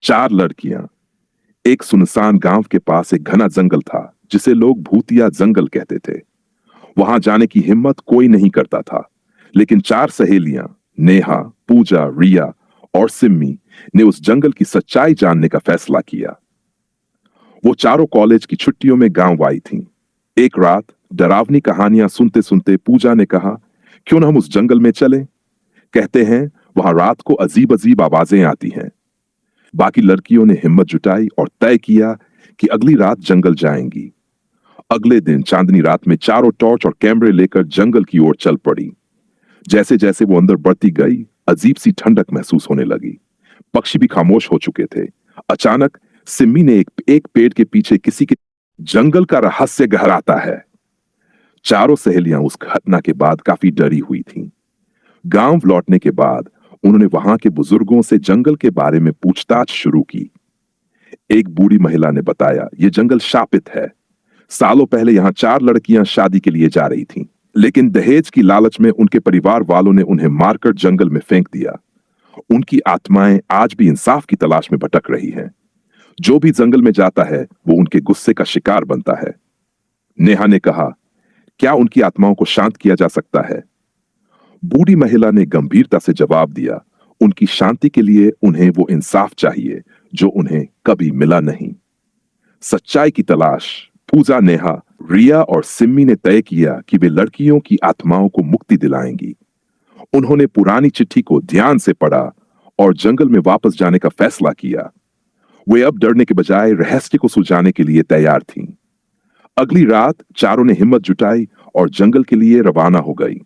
चार लड़कियां। एक सुनसान गांव के पास एक घना जंगल था जिसे लोग भूतिया जंगल कहते थे। वहां जाने की हिम्मत कोई नहीं करता था, लेकिन चार सहेलियां नेहा, पूजा, रिया और सिम्मी ने उस जंगल की सच्चाई जानने का फैसला किया। वो चारों कॉलेज की छुट्टियों में गांव आई थीं। एक रात डरावनी कहानियां सुनते सुनते पूजा ने कहा, क्यों ना हम उस जंगल में चलें? कहते हैं वहां रात को अजीब अजीब आवाजें आती हैं। बाकी लड़कियों ने हिम्मत जुटाई और तय किया कि अगली रात जंगल जाएंगी। अगले दिन चांदनी रात में चारों टॉर्च और कैमरे लेकर जंगल की ओर चल पड़ी। जैसे जैसे वो अंदर बढ़ती गई, अजीब सी ठंडक महसूस होने लगी। पक्षी भी खामोश हो चुके थे। अचानक सिम्मी ने एक पेड़ के पीछे किसी के जंगल का रहस्य गहराता है। चारों सहेलियां उस घटना के बाद काफी डरी हुई थीं। गांव लौटने के बाद उन्होंने वहां के बुजुर्गों से जंगल के बारे में पूछताछ शुरू की। एक बूढ़ी महिला ने बताया, यह जंगल शापित है। सालों पहले यहाँ चार लड़कियां शादी के लिए जा रही थीं, लेकिन दहेज की लालच में उनके परिवार वालों ने उन्हें मारकर जंगल में फेंक दिया। उनकी आत्माएं आज भी इंसाफ की तलाश में भटक रही हैं। जो भी जंगल में जाता है वो उनके गुस्से का शिकार बनता है। नेहा ने कहा, क्या उनकी आत्माओं को शांत किया जा सकता है? बूढ़ी महिला ने गंभीरता से जवाब दिया, उनकी शांति के लिए उन्हें वो इंसाफ चाहिए जो उन्हें कभी मिला नहीं। सच्चाई की तलाश। पूजा, नेहा, रिया और सिम्मी ने तय किया कि वे लड़कियों की आत्माओं को मुक्ति दिलाएंगी। उन्होंने पुरानी चिट्ठी को ध्यान से पढ़ा और जंगल में वापस जाने का फैसला किया। वे अब डरने के बजाय रहस्य को सुलझाने के लिए तैयार थीं। अगली रात चारों ने हिम्मत जुटाई और जंगल के लिए रवाना हो गई।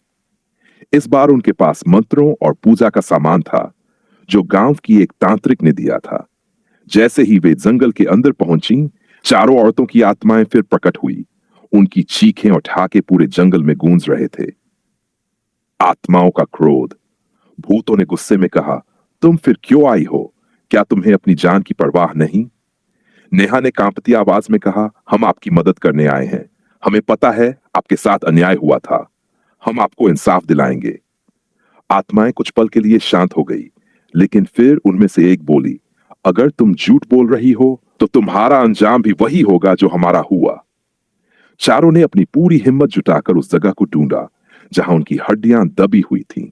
इस बार उनके पास मंत्रों और पूजा का सामान था जो गांव की एक तांत्रिक ने दिया था। जैसे ही वे जंगल के अंदर पहुंची, चारों औरतों की आत्माएं फिर प्रकट हुई। उनकी चीखें और ठहाके पूरे जंगल में गूंज रहे थे। आत्माओं का क्रोध। भूतों ने गुस्से में कहा, तुम फिर क्यों आई हो? क्या तुम्हें अपनी जान की परवाह नहीं? नेहा ने कांपती आवाज में कहा, हम आपकी मदद करने आए हैं। हमें पता है आपके साथ अन्याय हुआ था। हम आपको इंसाफ दिलाएंगे। आत्माएं कुछ पल के लिए शांत हो गई, लेकिन फिर उनमें से एक बोली, अगर तुम झूठ बोल रही हो तो तुम्हारा अंजाम भी वही होगा जो हमारा हुआ। चारों ने अपनी पूरी हिम्मत जुटाकर उस जगह को ढूंढा जहां उनकी हड्डियां दबी हुई थीं।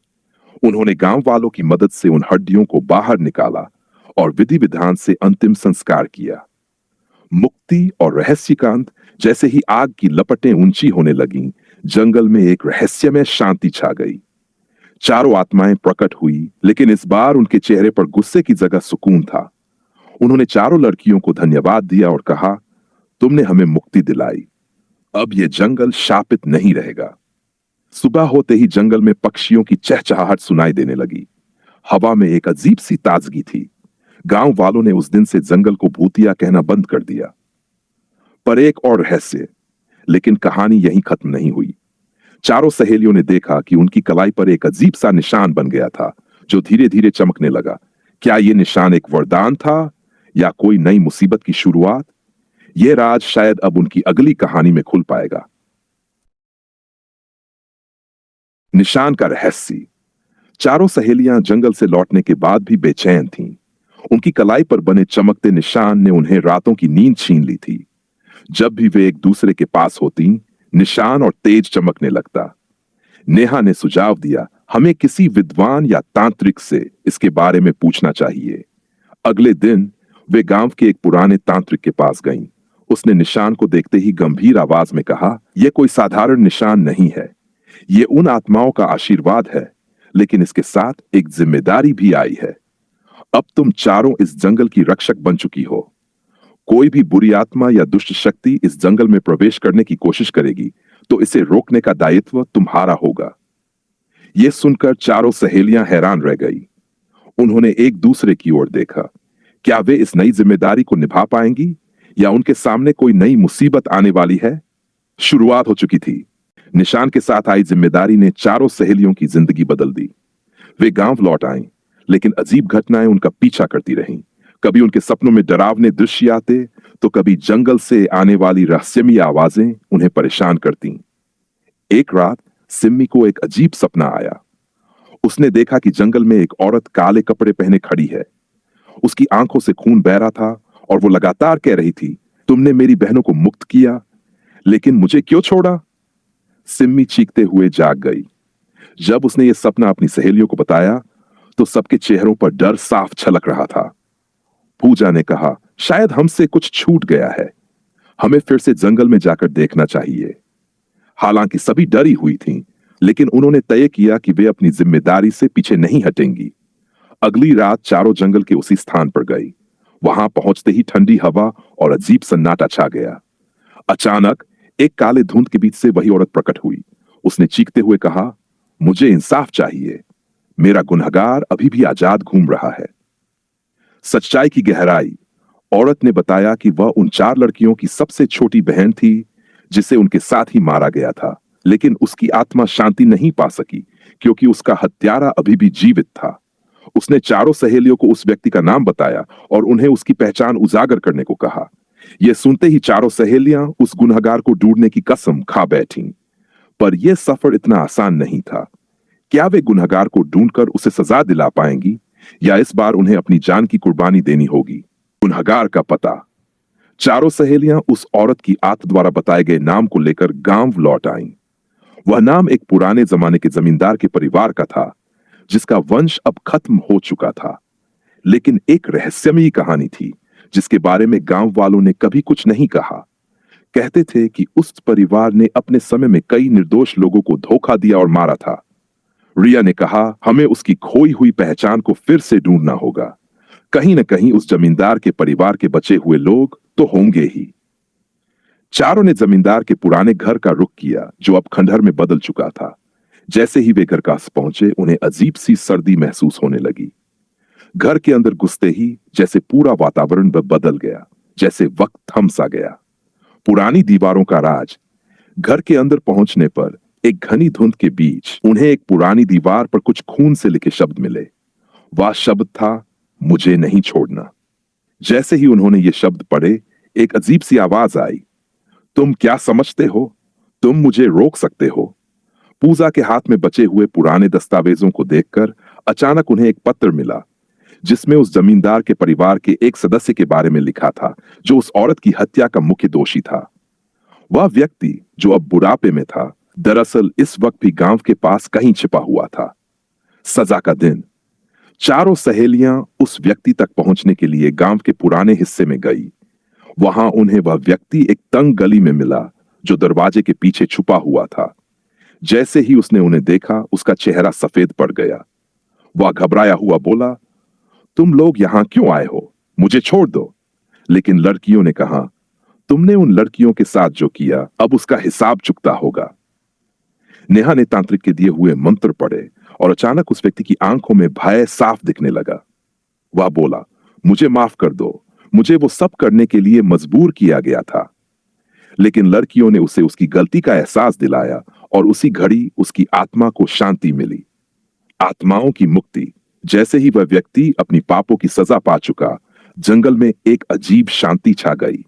उन्होंने गांव वालों की मदद से उन हड्डियों को बाहर निकाला और विधि विधान से अंतिम संस्कार किया। मुक्ति और रहस्यकांत। जैसे ही आग की लपटें ऊंची होने लगीं, जंगल में एक रहस्यमय शांति छा गई। चारों आत्माएं प्रकट हुई, लेकिन इस बार उनके चेहरे पर गुस्से की जगह सुकून था। उन्होंने चारों लड़कियों को धन्यवाद दिया और कहा, तुमने हमें मुक्ति दिलाई। अब यह जंगल शापित नहीं रहेगा। सुबह होते ही जंगल में पक्षियों की चहचहाहट सुनाई देने लगी। हवा में एक अजीब सी ताजगी थी। गांव वालों ने उस दिन से जंगल को भूतिया कहना बंद कर दिया। पर एक और रहस्य। लेकिन कहानी यहीं खत्म नहीं हुई। चारों सहेलियों ने देखा कि उनकी कलाई पर एक अजीब सा निशान बन गया था जो धीरे धीरे चमकने लगा। क्या यह निशान एक वरदान था या कोई नई मुसीबत की शुरुआत? यह राज शायद अब उनकी अगली कहानी में खुल पाएगा। निशान का रहस्य। चारों सहेलियां जंगल से लौटने के बाद भी बेचैन थीं। उनकी कलाई पर बने चमकते निशान ने उन्हें रातों की नींद छीन ली थी। जब भी वे एक दूसरे के पास होती, निशान और तेज चमकने लगता। नेहा ने सुझाव दिया, हमें किसी विद्वान या तांत्रिक से इसके बारे में पूछना चाहिए। अगले दिन वे गांव के एक पुराने तांत्रिक के पास गईं। उसने निशान को देखते ही गंभीर आवाज में कहा, यह कोई साधारण निशान नहीं है। ये उन आत्माओं का आशीर्वाद है, लेकिन इसके साथ एक जिम्मेदारी भी आई है। अब तुम चारों इस जंगल की रक्षक बन चुकी हो। कोई भी बुरी आत्मा या दुष्ट शक्ति इस जंगल में प्रवेश करने की कोशिश करेगी तो इसे रोकने का दायित्व तुम्हारा होगा। यह सुनकर चारों सहेलियां हैरान रह गई। उन्होंने एक दूसरे की ओर देखा। क्या वे इस नई जिम्मेदारी को निभा पाएंगी या उनके सामने कोई नई मुसीबत आने वाली है? शुरुआत हो चुकी थी। निशान के साथ आई जिम्मेदारी ने चारों सहेलियों की जिंदगी बदल दी। वे गांव लौट आईं, लेकिन अजीब घटनाएं उनका पीछा करती रहीं। कभी उनके सपनों में डरावने दृश्य आते तो कभी जंगल से आने वाली रहस्यमयी आवाजें उन्हें परेशान करती। एक रात सिम्मी को एक अजीब सपना आया। उसने देखा कि जंगल में एक औरत काले कपड़े पहने खड़ी है। उसकी आंखों से खून बह रहा था और वो लगातार कह रही थी, तुमने मेरी बहनों को मुक्त किया, लेकिन मुझे क्यों छोड़ा? सिम्मी चीखते हुए जाग गई। जब उसने यह सपना अपनी सहेलियों को बताया तो सबके चेहरों पर डर साफ छलक रहा था। पूजा ने कहा, शायद हमसे कुछ छूट गया है, हमें फिर से जंगल में जाकर देखना चाहिए। हालांकि सभी डरी हुई थीं, लेकिन उन्होंने तय किया कि वे अपनी जिम्मेदारी से पीछे नहीं हटेंगी। अगली रात चारों जंगल के उसी स्थान पर गई। वहां पहुंचते ही ठंडी हवा और अजीब सन्नाटा छा गया। अचानक एक काले धुंध के बीच से वही औरत प्रकट हुई। उसने चीखते हुए कहा, मुझे इंसाफ चाहिए, मेरा गुनहगार अभी भी आजाद घूम रहा है। सच्चाई की गहराई। औरत ने बताया कि वह उन 4 लड़कियों की सबसे छोटी बहन थी जिसे उनके साथ ही मारा गया था, लेकिन उसकी आत्मा शांति नहीं पा सकी क्योंकि उसका हत्यारा अभी भी जीवित था। उसने चारों सहेलियों को उस व्यक्ति का नाम बताया और उन्हें उसकी पहचान उजागर करने को कहा। यह सुनते ही चारों सहेलियां उस गुनहगार को ढूंढने की कसम खा बैठीं। पर यह सफर इतना आसान नहीं था। क्या वे गुनहगार को ढूंढकर उसे सजा दिला पाएंगी या इस बार उन्हें अपनी जान की कुर्बानी देनी होगी? गुनहगार का पता। चारों सहेलियां उस औरत की आत्मा द्वारा बताए गए नाम को लेकर गांव लौट आईं। वह नाम एक पुराने जमाने के जमींदार के परिवार का था जिसका वंश अब खत्म हो चुका था। लेकिन एक रहस्यमयी कहानी थी जिसके बारे में गांव वालों ने कभी कुछ नहीं कहा। कहते थे कि उस परिवार ने अपने समय में कई निर्दोष लोगों को धोखा दिया और मारा था। रिया ने कहा, हमें उसकी खोई हुई पहचान को फिर से ढूंढना होगा। कहीं न कहीं उस जमींदार के परिवार के बचे हुए लोग तो होंगे ही। चारों ने जमींदार के पुराने घर का रुख किया जो अब खंडहर में बदल चुका था। जैसे ही वे घर पास पहुंचे उन्हें अजीब सी सर्दी महसूस होने लगी। घर के अंदर घुसते ही जैसे पूरा वातावरण बदल गया, जैसे वक्त थम सा गया। पुरानी दीवारों का राज। घर के अंदर पहुंचने पर एक घनी धुंध के बीच उन्हें एक पुरानी दीवार पर कुछ खून से लिखे शब्द मिले। वह शब्द था, मुझे नहीं छोड़ना। जैसे ही उन्होंने ये शब्द पढ़े एक अजीब सी आवाज आई, तुम क्या समझते हो तुम मुझे रोक सकते हो? पूजा के हाथ में बचे हुए पुराने दस्तावेजों को देखकर अचानक उन्हें एक पत्र मिला जिसमें उस जमींदार के परिवार के एक सदस्य के बारे में लिखा था जो उस औरत की हत्या का मुख्य दोषी था। वह व्यक्ति जो अब बुढ़ापे में था दरअसल इस वक्त भी गांव के पास कहीं छिपा हुआ था। सजा का दिन। चारों सहेलियां उस व्यक्ति तक पहुंचने के लिए गांव के पुराने हिस्से में गई। वहां उन्हें वह व्यक्ति एक तंग गली में मिला जो दरवाजे के पीछे छुपा हुआ था। जैसे ही उसने उन्हें देखा उसका चेहरा सफेद पड़ गया। वह घबराया हुआ बोला, तुम लोग यहां क्यों आए हो? मुझे छोड़ दो। लेकिन लड़कियों ने कहा, तुमने उन लड़कियों के साथ जो किया अब उसका हिसाब चुकता होगा। नेहा ने तांत्रिक के दिए हुए मंत्र पढ़े और अचानक उस व्यक्ति की आंखों में भय साफ दिखने लगा। वह बोला, मुझे माफ कर दो, मुझे वो सब करने के लिए मजबूर किया गया था। लेकिन लड़कियों ने उसे उसकी गलती का एहसास दिलाया और उसी घड़ी उसकी आत्मा को शांति मिली। आत्माओं की मुक्ति। जैसे ही वह व्यक्ति अपनी पापों की सजा पा चुका, जंगल में एक अजीब शांति छा गई।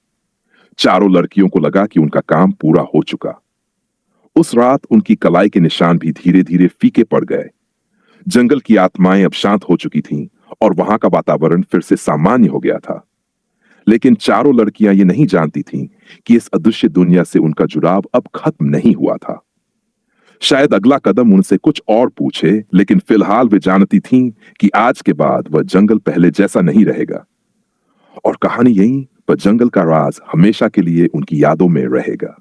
चारों लड़कियों को लगा कि उनका काम पूरा हो चुका। उस रात उनकी कलाई के निशान भी धीरे धीरे फीके पड़ गए। जंगल की आत्माएं अब शांत हो चुकी थीं और वहां का वातावरण फिर से सामान्य हो गया था। लेकिन चारों लड़कियां ये नहीं जानती थीं कि इस अदृश्य दुनिया से उनका जुड़ाव अब खत्म नहीं हुआ था। शायद अगला कदम उनसे कुछ और पूछे, लेकिन फिलहाल वे जानती थीं कि आज के बाद वह जंगल पहले जैसा नहीं रहेगा। और कहानी यहीं पर जंगल का राज हमेशा के लिए उनकी यादों में रहेगा।